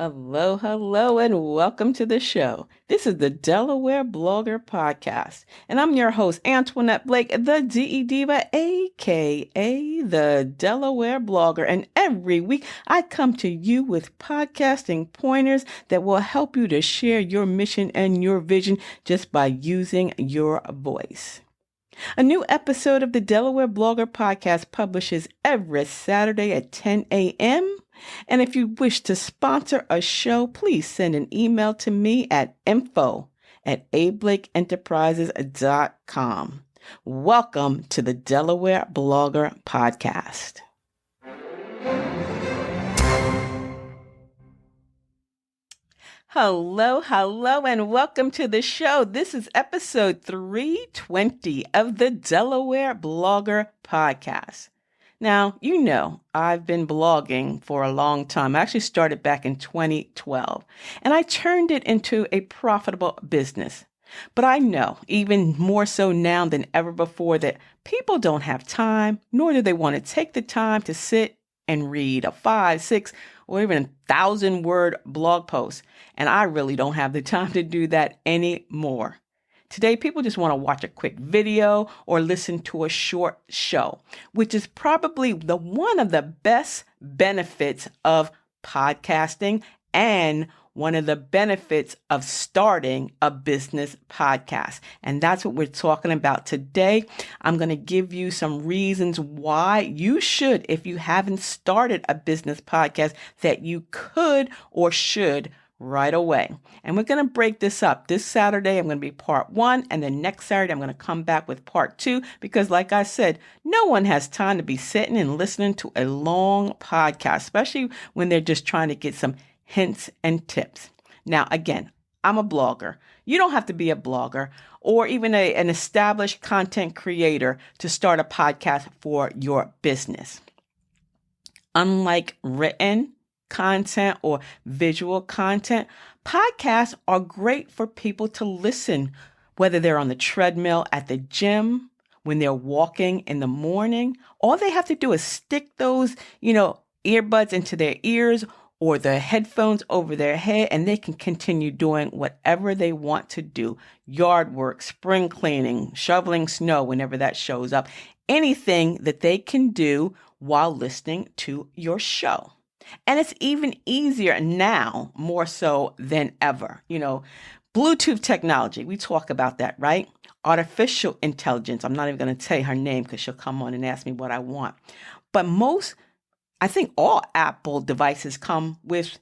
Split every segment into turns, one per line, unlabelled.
Hello, hello, and welcome to the show. This is the Delaware Blogger Podcast, and I'm your host, Antoinette Blake, the DE Diva, aka the Delaware Blogger. And every week I come to you with podcasting pointers that will help you to share your mission and your vision just by using your voice. A new episode of the Delaware Blogger Podcast publishes every Saturday at 10 a.m. And if you wish to sponsor a show, please send an email to me at info@ablakeenterprises.com. Welcome to the Delaware Blogger Podcast. Hello, and welcome to the show. This is episode 320 of the Delaware Blogger Podcast. Now, you know, I've been blogging for a long time. I actually started back in 2012, and I turned it into a profitable business. But I know, even more so now than ever before, that people don't have time, nor do they want to take the time to sit and read a 5, 6, or even 1,000-word blog post. And I really don't have the time to do that anymore. Today, people just want to watch a quick video or listen to a short show, which is probably one of the best benefits of podcasting and one of the benefits of starting a business podcast. And that's what we're talking about today. I'm going to give you some reasons why you should, if you haven't started a business podcast, that you could or should right away. And we're going to break this up. This Saturday, I'm going to be part 1. And then next Saturday, I'm going to come back with part 2. Because like I said, no one has time to be sitting and listening to a long podcast, especially when they're just trying to get some hints and tips. Now, again, I'm a blogger. You don't have to be a blogger or even an established content creator to start a podcast for your business. Unlike written content or visual content, podcasts are great for people to listen, whether they're on the treadmill at the gym, when they're walking in the morning. All they have to do is stick those, earbuds into their ears or the headphones over their head, and they can continue doing whatever they want to do. Yard work, spring cleaning, shoveling snow whenever that shows up. Anything that they can do while listening to your show. And it's even easier now, more so than ever. Bluetooth technology, we talk about that, right? Artificial intelligence. I'm not even going to tell you her name because she'll come on and ask me what I want. But I think all Apple devices come with,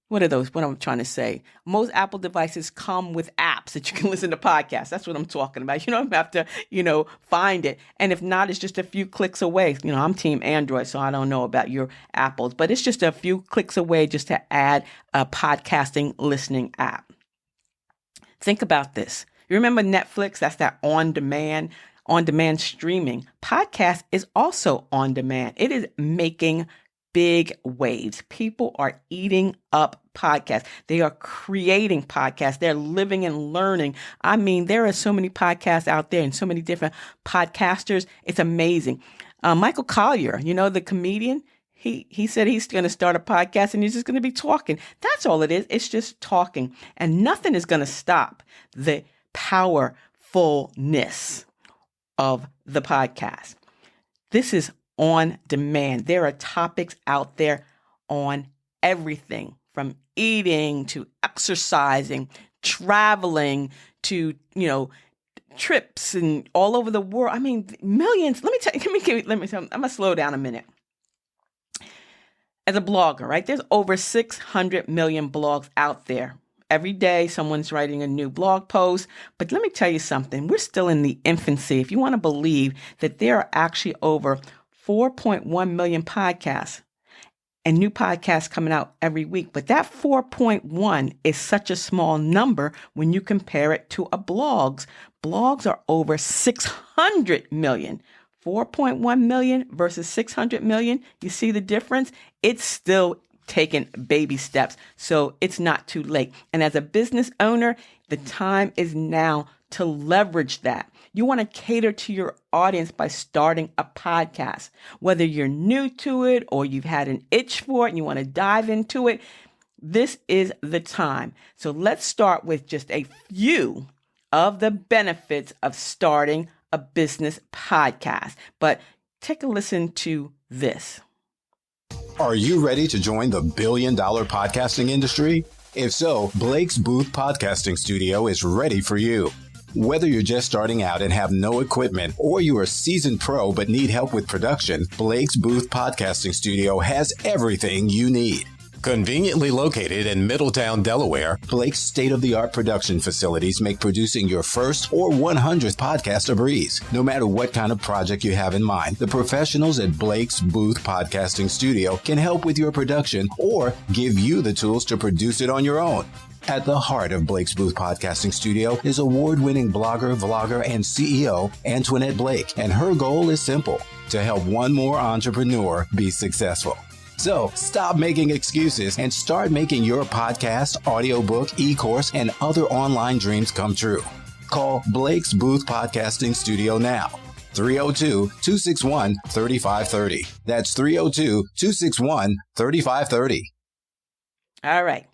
what are those? What I'm trying to say? Most Apple devices come with apps that you can listen to podcasts. That's what I'm talking about. You don't have to, find it. And if not, it's just a few clicks away. I'm team Android, so I don't know about your Apples, but it's just a few clicks away just to add a podcasting listening app. Think about this. You remember Netflix? That's that on-demand streaming. Podcast is also on demand. It is making big waves. People are eating up podcasts. They are creating podcasts. They're living and learning. I mean, there are so many podcasts out there and so many different podcasters. It's amazing. Michael Collier, the comedian, he said he's going to start a podcast and he's just going to be talking. That's all it is. It's just talking. And nothing is going to stop the powerfulness of the podcast. This is on demand. There are topics out there on everything from eating to exercising, traveling to, trips and all over the world. I mean, millions. Let me tell you, I'm going to slow down a minute. As a blogger, right? There's over 600 million blogs out there. Every day, someone's writing a new blog post. But let me tell you something. We're still in the infancy. If you want to believe that there are actually over 4.1 million podcasts and new podcasts coming out every week. But that 4.1 is such a small number when you compare it to a blogs. Blogs are over 600 million. 4.1 million versus 600 million. You see the difference? It's still taking baby steps. So it's not too late. And as a business owner, the time is now to leverage that. You want to cater to your audience by starting a podcast. Whether you're new to it or you've had an itch for it and you want to dive into it, this is the time. So let's start with just a few of the benefits of starting a business podcast. But take a listen to this.
Are you ready to join the billion-dollar podcasting industry? If so, Blake's Booth Podcasting Studio is ready for you. Whether you're just starting out and have no equipment, or you're a seasoned pro but need help with production, Blake's Booth Podcasting Studio has everything you need. Conveniently located in Middletown, Delaware, Blake's state-of-the-art production facilities make producing your first or 100th podcast a breeze. No matter what kind of project you have in mind, the professionals at Blake's Booth Podcasting Studio can help with your production or give you the tools to produce it on your own. At the heart of Blake's Booth Podcasting Studio is award-winning blogger, vlogger, and CEO Antoinette Blake, and her goal is simple: to help one more entrepreneur be successful. So stop making excuses and start making your podcast, audiobook, e-course, and other online dreams come true. Call Blake's Booth Podcasting Studio now. 302-261-3530. That's 302-261-3530.
All right.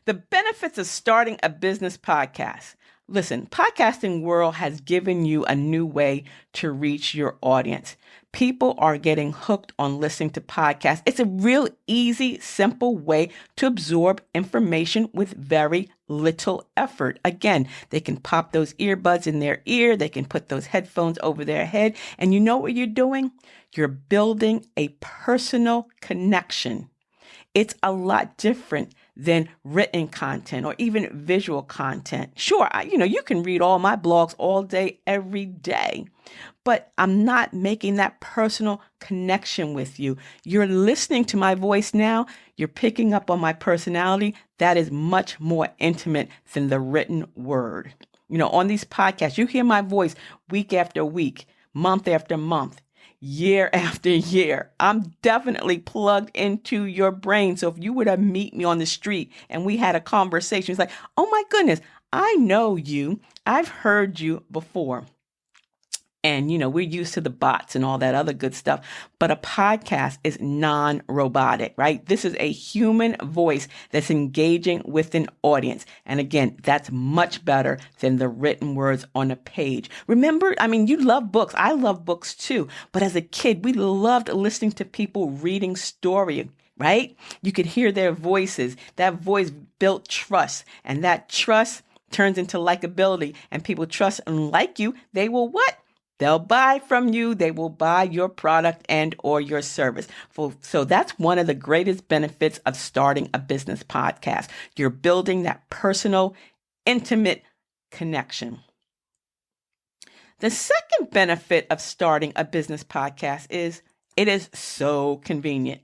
The benefits of starting a business podcast. Listen, podcasting world has given you a new way to reach your audience. People are getting hooked on listening to podcasts. It's a real easy, simple way to absorb information with very little effort. Again, they can pop those earbuds in their ear. They can put those headphones over their head. And you know what you're doing? You're building a personal connection. It's a lot different than written content or even visual content. Sure, you can read all my blogs all day, every day, but I'm not making that personal connection with you. You're listening to my voice now. You're picking up on my personality. That is much more intimate than the written word. On these podcasts, you hear my voice week after week, month after month, year after year. I'm definitely plugged into your brain. So if you were to meet me on the street and we had a conversation, it's like, oh my goodness, I know you. I've heard you before. And, we're used to the bots and all that other good stuff. But a podcast is non-robotic, right? This is a human voice that's engaging with an audience. And again, that's much better than the written words on a page. Remember, you love books. I love books too. But as a kid, we loved listening to people reading story, right? You could hear their voices. That voice built trust. And that trust turns into likability. And people trust and like you. They will what? They'll buy from you. They will buy your product and or your service. So that's one of the greatest benefits of starting a business podcast. You're building that personal, intimate connection. The second benefit of starting a business podcast is it is so convenient.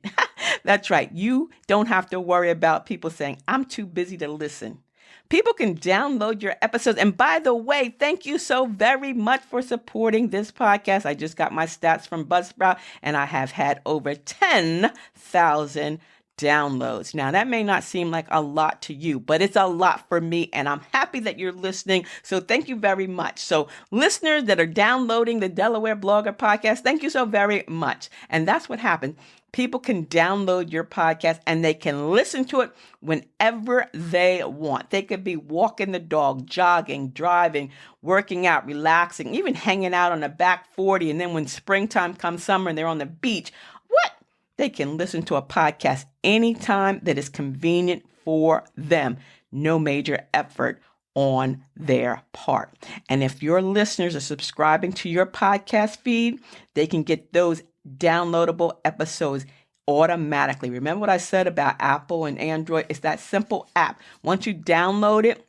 That's right. You don't have to worry about people saying, I'm too busy to listen. People can download your episodes. And by the way, thank you so very much for supporting this podcast. I just got my stats from Buzzsprout, and I have had over 10,000 downloads. Now, that may not seem like a lot to you, but it's a lot for me, and I'm happy that you're listening. So thank you very much. So listeners that are downloading the Delaware Blogger podcast, thank you so very much. And that's what happened. People can download your podcast and they can listen to it whenever they want. They could be walking the dog, jogging, driving, working out, relaxing, even hanging out on the back 40. And then when springtime comes, summer, and they're on the beach, they can listen to a podcast anytime that is convenient for them. No major effort on their part. And if your listeners are subscribing to your podcast feed, they can get those downloadable episodes automatically. Remember what I said about Apple and Android? It's that simple app. Once you download it,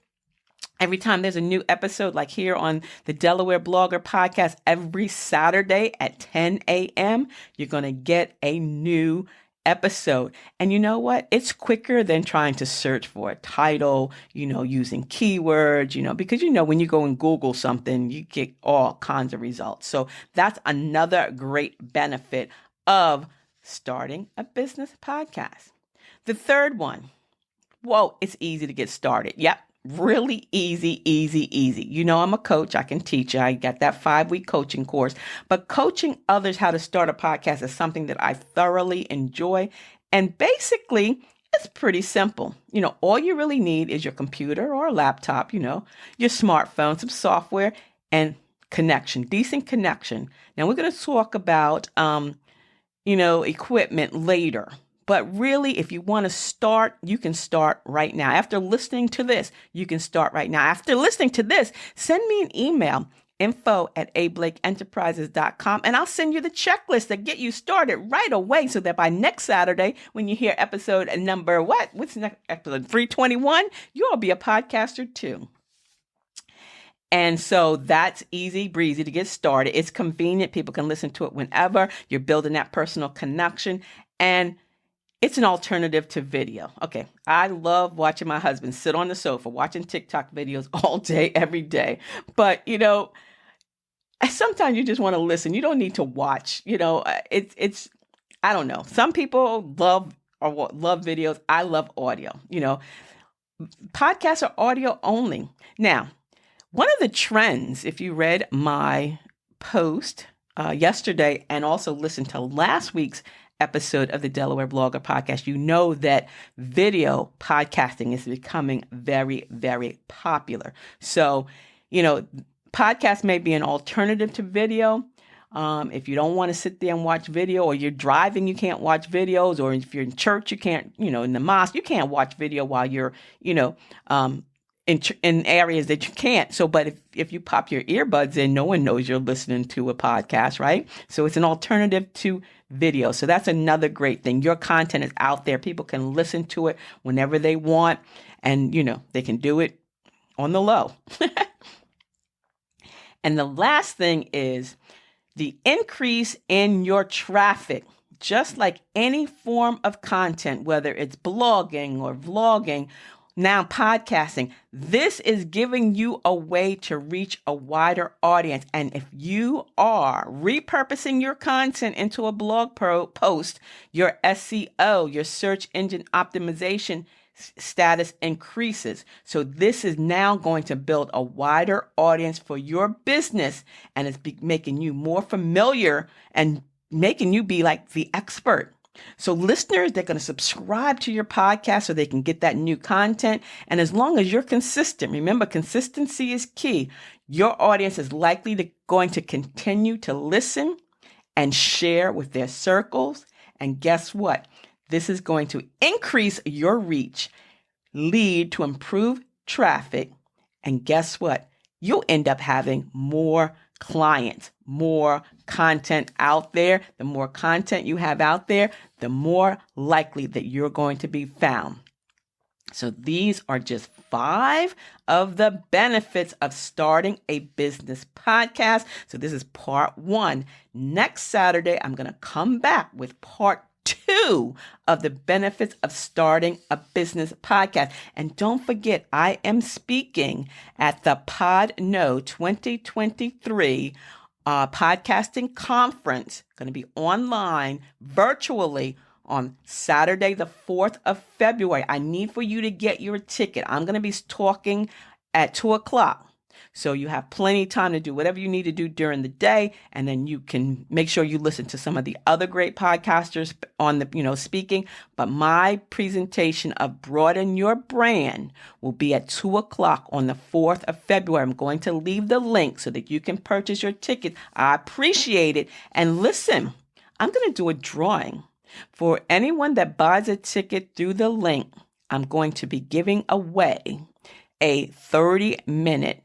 every time there's a new episode, like here on the Delaware Blogger podcast, every Saturday at 10 a.m., you're going to get a new episode. And you know what? It's quicker than trying to search for a title, using keywords, because when you go and Google something, you get all kinds of results. So that's another great benefit of starting a business podcast. The third one, it's easy to get started. Yep. Really easy, easy, easy. You know, I'm a coach. I can teach you. I got that 5-week coaching course. But coaching others how to start a podcast is something that I thoroughly enjoy. And basically, it's pretty simple. You know, all you really need is your computer or a laptop, you know, your smartphone, some software, and connection, decent connection. Now, we're going to talk about, equipment later. But really, if you want to start, you can start right now. After listening to this, you can start right now. After listening to this, send me an email, info@ablakeenterprises.com, and I'll send you the checklist that get you started right away so that by next Saturday, when you hear episode number, what's next episode, 321, you'll be a podcaster too. And so that's easy breezy to get started. It's convenient. People can listen to it whenever. You're building that personal connection. And it's an alternative to video. Okay, I love watching my husband sit on the sofa, watching TikTok videos all day, every day. But, sometimes you just want to listen. You don't need to watch. It's I don't know. Some people love videos. I love audio. Podcasts are audio only. Now, one of the trends, if you read my post yesterday and also listened to last week's episode of the Delaware Blogger Podcast, you know that video podcasting is becoming very, very popular. So, podcasts may be an alternative to video. If you don't want to sit there and watch video, or you're driving, you can't watch videos, or if you're in church, you can't, in the mosque, you can't watch video while you're, in areas that you can't. So, but if you pop your earbuds in, no one knows you're listening to a podcast, right? So it's an alternative to video. So that's another great thing. Your content is out there. People can listen to it whenever they want, and, they can do it on the low. And the last thing is the increase in your traffic. Just like any form of content, whether it's blogging or vlogging, now podcasting, this is giving you a way to reach a wider audience. And if you are repurposing your content into a blog post, your SEO, your search engine optimization status increases. So this is now going to build a wider audience for your business, and it's making you more familiar and making you be like the expert. So listeners, they're going to subscribe to your podcast so they can get that new content. And as long as you're consistent, remember, consistency is key. Your audience is going to continue to listen and share with their circles. And guess what? This is going to increase your reach, lead to improved traffic. And guess what? You'll end up having more clients, more content out there. The more content you have out there, the more likely that you're going to be found. So these are just 5 of the benefits of starting a business podcast. So this is part 1. Next Saturday, I'm going to come back with part 2 of the benefits of starting a business podcast. And don't forget, I am speaking at the PodKnow 2023 podcasting conference, going to be online virtually on Saturday, the 4th of February. I need for you to get your ticket. I'm going to be talking at 2:00. So you have plenty of time to do whatever you need to do during the day. And then you can make sure you listen to some of the other great podcasters on the, speaking. But my presentation of Broaden Your Brand will be at 2:00 on the 4th of February. I'm going to leave the link so that you can purchase your ticket. I appreciate it. And listen, I'm going to do a drawing. For anyone that buys a ticket through the link, I'm going to be giving away a 30-minute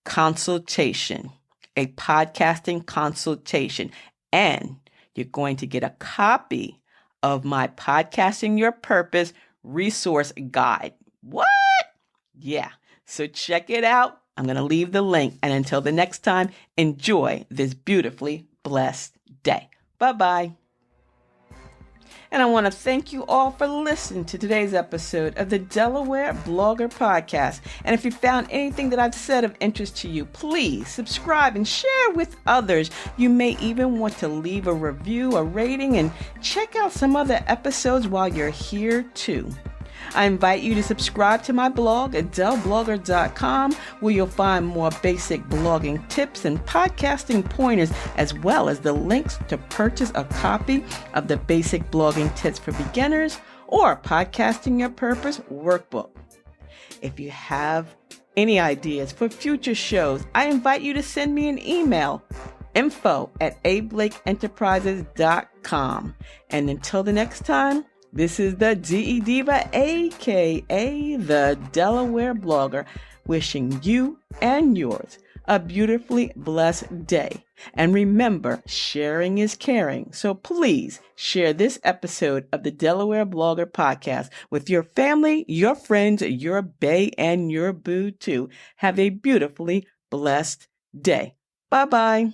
consultation, a podcasting consultation, and you're going to get a copy of my Podcasting Your Purpose resource guide. What? Yeah. So check it out. I'm going to leave the link. And until the next time, enjoy this beautifully blessed day. Bye-bye. And I want to thank you all for listening to today's episode of the Delaware Blogger Podcast. And if you found anything that I've said of interest to you, please subscribe and share with others. You may even want to leave a review, a rating, and check out some other episodes while you're here too. I invite you to subscribe to my blog at delblogger.com, where you'll find more basic blogging tips and podcasting pointers, as well as the links to purchase a copy of the Basic Blogging Tips for Beginners or Podcasting Your Purpose workbook. If you have any ideas for future shows, I invite you to send me an email, info@ablakeenterprises.com. And until the next time, this is the DE Diva, aka the Delaware blogger, wishing you and yours a beautifully blessed day. And remember, sharing is caring. So please share this episode of the Delaware Blogger Podcast with your family, your friends, your bae, and your boo too. Have a beautifully blessed day. Bye-bye.